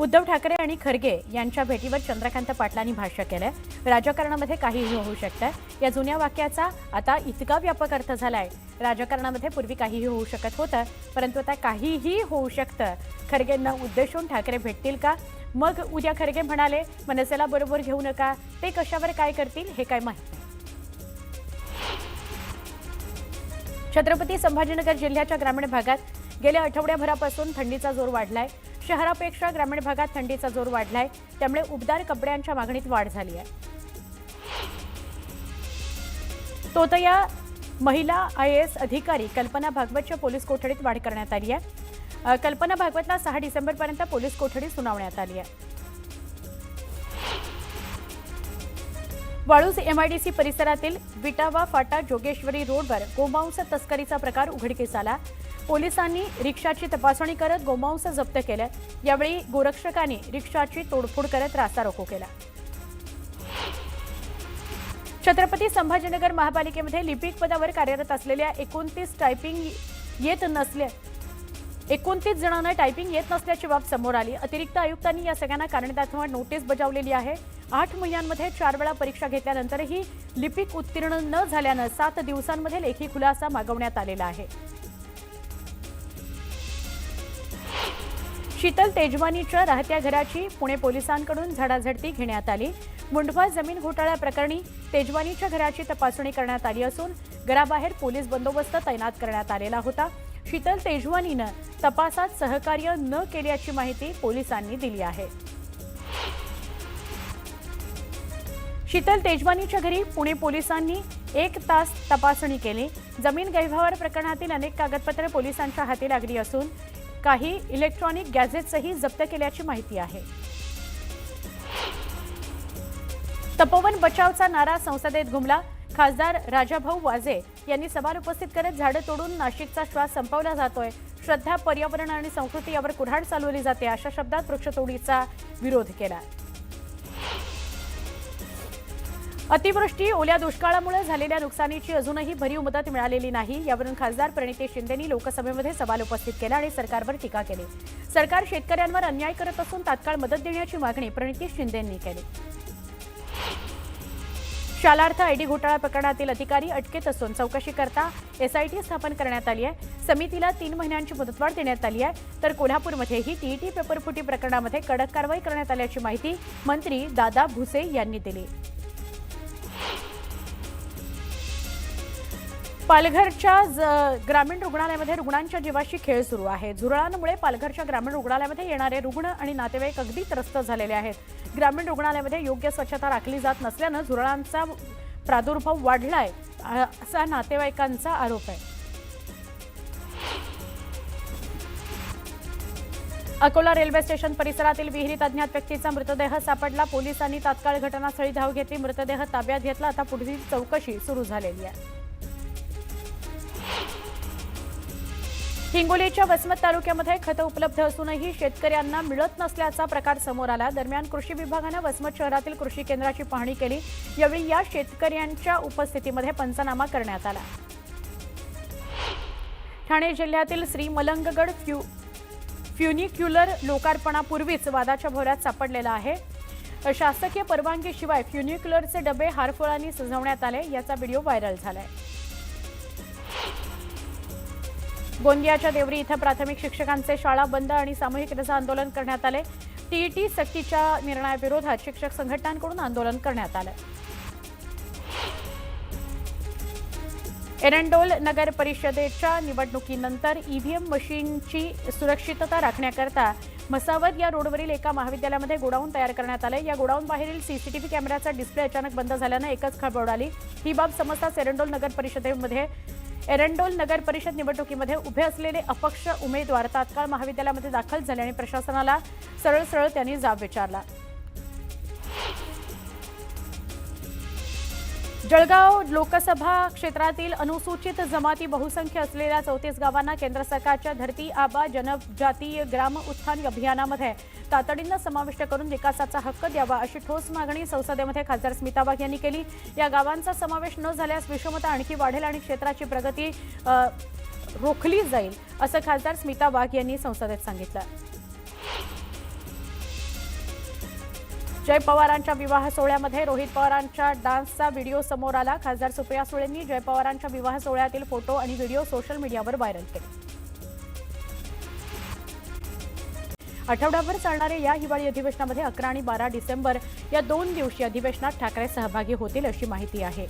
उद्धव ठाकरे आणि खरगे यांच्या भेटीवर चंद्रकांत पाटलांनी भाष्य केलंय। राजकारणामध्ये काहीही होऊ शकतं। या जुन्या वाक्याचा आता इतका व्यापक अर्थ झालाय। राजकारणामध्ये पूर्वी काहीही होऊ शकत होतं, परंतु आता काहीही होऊ शकतं। खरगेंना उद्देशून ठाकरे भेटतील का? मग उद्या खरगे म्हणाले मनसेला बरोबर घेऊ नका, ते कशावर काय करतील हे काय माहिती। छत्रपती संभाजीनगर जिल्ह्याच्या ग्रामीण भागात गेल्या आठवड्याभरापासून थंडीचा जोर वाढलाय। शहरापेक्षा ग्रामीण भागात थंडीचा जोर वाढलाय, त्यामुळे उबदार कपड्यांच्या मागणीत वाढ झाली आहे। तोतया महिला IAS अधिकारी कल्पना भागवतच्या पोलीस कोठडीत वाढ करण्यात आली आहे। कल्पना भागवतला 6 डिसेंबरपर्यंत पोलीस कोठडी सुनावण्यात आली आहे। वाळूज MIDC परिसरातील विटावा फाटा जोगेश्वरी रोडवर गोमांस तस्करीचा प्रकार उघडकीस आला। पोलिसांनी रिक्षाची तपासणी करत गोमांस जप्त केले। यावेळी गोरक्षकांनी रिक्षाची तोडफोड करत रास्ता रोको केला। छत्रपती संभाजीनगर महापालिकेमध्ये लिपिक पदावर कार्यरत असलेल्या 29 जणांना टायपिंग येत नसल्याची बाब समोर आली। अतिरिक्त आयुक्तांनी या सगळ्यांना कारण दाखवा नोटीस बजावलेली आहे। 8 महिन्यांमध्ये 4 वेळा परीक्षा घेतल्यानंतरही लिपिक उत्तीर्ण न झाल्यानं 7 दिवसांमध्ये लेखी खुलासा मागवण्यात आलेला आहे। शीतल तेजवानीच्या राहत्या घराची पुणे पोलिसांकडून झाडाझडती घेण्यात आली। मुंढवा जमीन घोटाळा प्रकरणी तेजवानीच्या घराची तपासणी करण्यात आली असून घराबाहेर पोलीस बंदोबस्त तैनात करण्यात आलेला होता। शीतल तेजवानीनं तपासात सहकार्य न केल्याची माहिती पोलिसांनी दिली आहे। शीतल तेजवानीच्या घरी पुणे पोलिसांनी 1 तास तपासणी केली। जमीन गैरव्यवहार प्रकरणातील अनेक कागदपत्रे पोलिसांच्या हाती लागली असून काही इलेक्ट्रॉनिक गॅजेट्सही जप्त केल्याची माहिती आहे। तपोवन बचावचा नारा संसदेत घुमला। खासदार राजाभाऊ वाजे यांनी सवाल उपस्थित करत झाडं तोडून नाशिकचा श्वास संपवला जातोय, श्रद्धा, पर्यावरण आणि संस्कृती यावर कुऱ्हाड चालवली जाते अशा शब्दात वृक्षतोडीचा विरोध केला। अतिवृष्टी ओल्या दुष्काळामुळे झालेल्या नुकसानीची अजूनही भरीव मदत मिळालेली नाही, यावरून खासदार प्रणिती शिंदेंनी लोकसभेमध्ये सवाल उपस्थित केला आणि सरकारवर टीका केली। सरकार शेतकऱ्यांवर अन्याय करत असून तात्काळ मदत देण्याची मागणी प्रणिती शिंदेंनी केली। शालार्थ ID घोटाळा प्रकरणातील अधिकारी अटकेत असून चौकशी करता SIT स्थापन करण्यात आली आहे। समितीला 3 महिन्यांची मुदतवाढ देण्यात आली आहे। तर कोल्हापूरमध्येही TET पेपरफुटी प्रकरणामध्ये कडक कारवाई करण्यात आल्याची माहिती मंत्री दादा भुसे यांनी दिली। पालघरच्या ग्रामीण रुग्णालयामध्ये रुग्णांच्या जीवाशी खेळ सुरू आहे। झुरळांमुळे पालघरच्या ग्रामीण रुग्णालयामध्ये येणारे रुग्ण आणि नातेवाईक अगदी त्रस्त झालेले आहेत। ग्रामीण रुग्णालयामध्ये योग्य स्वच्छता राखली जात नसल्यानं झुरळांचा प्रादुर्भाव वाढलाय असा नातेवाईकांचा आरोप आहे। अकोला रेल्वे स्टेशन परिसरातील विहिरीत अज्ञात व्यक्तीचा मृतदेह सापडला। पोलिसांनी तात्काळ घटनास्थळी धाव घेतली, मृतदेह ताब्यात घेतला। आता पुढील चौकशी सुरू झालेली आहे। हिंगोलीच्या वसमत तालुक्यामध्ये खतं उपलब्ध असूनही शेतकऱ्यांना मिळत नसल्याचा प्रकार समोर आला। दरम्यान कृषी विभागाने वसमत शहरातील कृषी केंद्राची पाहणी केली। यावेळी या शेतकऱ्यांच्या उपस्थितीमध्ये पंचनामा करण्यात आला। ठाणे जिल्ह्यातील श्री मलंगगड फ्युनिक्युलर लोकार्पणापूर्वीच वादाच्या भोवऱ्यात सापडलेला आहे। शासकीय परवानगीशिवाय फ्युनिक्युलरचे डबे हारफुळांनी सजवण्यात आले, याचा व्हिडिओ व्हायरल झालाय। गोंदियाच्या देवरी इथं प्राथमिक शिक्षकांचे शाळा बंद आणि सामूहिक रजा आंदोलन करण्यात आले। TET सक्तीच्या निर्णयाविरोधात शिक्षक संघटनांकडून आंदोलन करण्यात आलं। एरंडोल नगर परिषदेच्या निवडणुकीनंतर EVM मशीनची सुरक्षितता राखण्याकरता मसावद या रोडवरील एका महाविद्यालयामध्ये गोडाऊन तयार करण्यात आले। या गोडाऊन बाहेरील CCTV कॅमेऱ्याचा डिस्प्ले अचानक बंद झाल्याने एकच खळबळ उडाली। ही बाब समजताच एरंडोल नगर परिषद निवडणुकीमध्ये उभे असलेले अपक्ष उमेदवार तात्काळ महाविद्यालयामध्ये दाखल झाले आणि प्रशासनाला सरळ त्यांनी जाब विचारला। जळगाव लोकसभा क्षेत्रातील अनुसूचित जमाती बहुसंख्य असलेल्या 34 गावांना केंद्र सरकारच्या धरती आबा जनजातीय ग्राम उत्थान अभियानामध्ये तातडीनं समाविष्ट करून विकासाचा हक्क द्यावा अशी ठोस मागणी संसदेमध्ये खासदार स्मिता वाघ यांनी केली। या गावांचा समावेश न झाल्यास विषमता आणखी वाढेल आणि क्षेत्राची प्रगती रोखली जाईल असं खासदार स्मिता वाघ यांनी संसदेत सांगितलं। जय पवारांच्या विवाह सोहळ्यामध्ये रोहित पवारांच्या डान्सचा व्हिडिओ समोर आला। खासदार सुप्रिया सुळेंनी जय पवारांच्या विवाह सोहळ्यातील फोटो आणि व्हिडिओ सोशल मीडियावर व्हायरल केले। आठवड्याभर चालणाऱ्या या हिवाळी अधिवेशनामध्ये 11 आणि 12 डिसेंबर या 2 दिवसीय अधिवेशनात ठाकरे सहभागी होतील अशी माहिती आहे।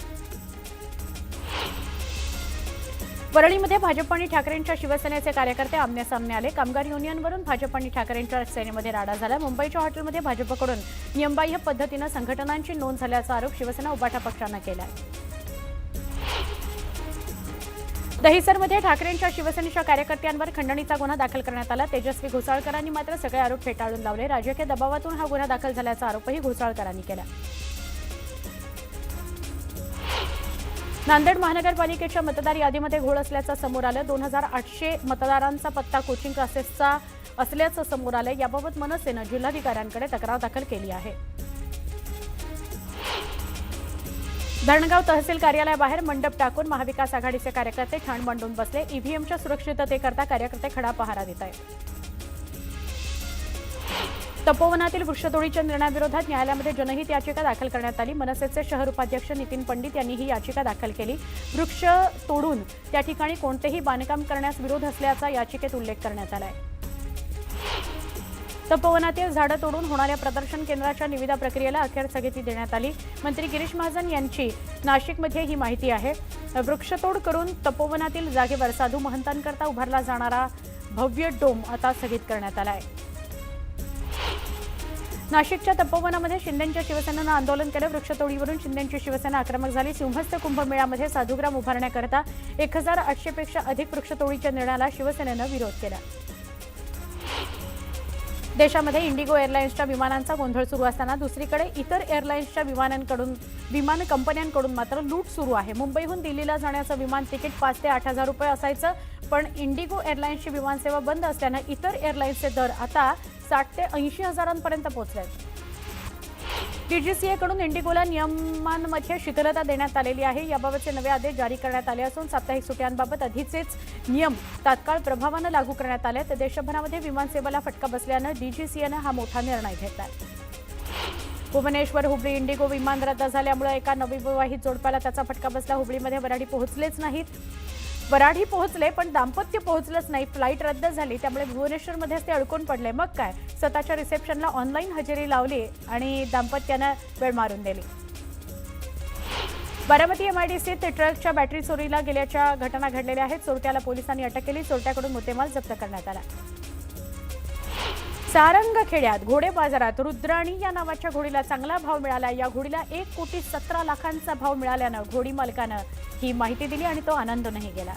वरळीमध्ये भाजप आणि ठाकरेंच्या शिवसेनेचे कार्यकर्ते आमने-सामने आले। कामगार युनियनवरून भाजप आणि ठाकरेंच्या सेनेमध्ये राडा झाला। मुंबईच्या हॉटेलमध्ये भाजपकडून नियमबाह्य पद्धतीने संघटनांची नोंद झाल्याचा आरोप शिवसेना उबाटा पक्षानं केला आहे। दहिसरमध्ये ठाकरेंच्या शिवसेनेच्या कार्यकर्त्यांवर खंडणीचा गुन्हा दाखल करण्यात आला। तेजस्वी घोसाळकरांनी मात्र सगळे आरोप फेटाळून लावले। राजकीय दबावातून हा गुन्हा दाखल झाल्याचा आरोपही घोसाळकरांनी केला। नांदेड महानगरपालिकेच्या मतदार यादीमध्ये घोळ असल्याचं समोर आलं। 2800 मतदारांचा पत्ता कोचिंग क्लासेसचा असल्याचं समोर आलं। याबाबत मनसेनं जिल्हाधिकाऱ्यांकडे तक्रार दाखल केली आहे। धरणगाव तहसील कार्यालयाबाहेर मंडप टाकून महाविकास आघाडीचे कार्यकर्ते ठाण मांडून बसले। ईव्हीएमच्या सुरक्षिततेकरता कार्यकर्ते खडा पहारा देत आहेत। तपोवनातील वृक्षतोडीच्या निर्णयाविरोधात न्यायालयामध्ये जनहित याचिका दाखल करण्यात आली। मनसेचे शहर उपाध्यक्ष नितीन पंडित यांनी ही याचिका दाखल केली। वृक्ष तोडून त्या ठिकाणी कोणतेही बांधकाम करण्यास विरोध असल्याचा याचिकेत उल्लेख करण्यात आला आहे। तपोवनातील झाडं तोडून होणाऱ्या प्रदर्शन केंद्राच्या निविदा प्रक्रियेला अखेर स्थगिती देण्यात आली। मंत्री गिरीश महाजन यांची नाशिकमध्ये ही माहिती आहे। वृक्षतोड करून तपोवनातील जागेवर साधू महंतांकरता उभारला जाणारा भव्य डोम आता स्थगित करण्यात आला आहे। नाशिकच्या तपोवनामध्ये शिंदेंच्या शिवसेनेनं आंदोलन केलं। वृक्षतोडीवरून शिंदेंची शिवसेना आक्रमक झाली। सिंहस्थ कुंभमेळ्यामध्ये साधुग्राम उभारण्याकरता 1800 पेक्षा अधिक वृक्षतोडीच्या निर्णयाला शिवसेनेनं विरोध केला। देशामध्ये इंडिगो एअरलाइन्सच्या विमानांचा गोंधळ सुरू असताना दुसरीकडे इतर एअरलाइन्सच्या विमान कंपन्यांकडून मात्र लूट सुरू आहे। मुंबईहून दिल्लीला जाण्याचं विमान तिकीट 5 ते 8,000 रुपये असायचं, पण इंडिगो एअरलाइन्सची विमानसेवा बंद असल्यानं इतर एअरलाइन्सचे दर आता 60 ते 80 हजारांपर्यंत पोहोचले आहेत। डीजीसीएकडून इंडिगोला नियमांमध्ये शिथिलता देण्यात आलेली आहे। याबाबतचे नवे आदेश जारी करण्यात आले असून साप्ताहिक सुट्ट्यांबाबत आधीचेच नियम तात्काळ प्रभावानं लागू करण्यात आले। तर देशभरामध्ये विमानसेवेला फटका बसल्यानं डीजीसीएनं हा मोठा निर्णय घेतला। भुवनेश्वर हुबळी इंडिगो विमान रद्द झाल्यामुळे एका नवविवाहित जोडप्याला त्याचा फटका बसला। हुबळीमध्ये वराडी पोहोचले पण दाम्पत्य पोहोचलंच नाही। फ्लाईट रद्द झाली, त्यामुळे भुवनेश्वरमध्येच ते अडकून पडले। मग काय, स्वतःच्या रिसेप्शनला ऑनलाईन हजेरी लावली आणि दाम्पत्यानं वेळ मारून दिली। बारामती एमआयडीसीत ट्रकच्या बॅटरी चोरीला गेल्याच्या घटना घडलेल्या आहेत। चोरट्याला पोलिसांनी अटक केली। चोरट्याकडून मुद्देमाल जप्त करण्यात आला। सारंगखेड्यात घोडे बाजारात रुद्राणी या नावाच्या घोडीला चांगला भाव मिळाला। या घोडीला 1,17 लाखांचा भाव मिळाल्यानं घोडी मालकानं ही माहिती दिली आणि तो आनंदूनही गेला।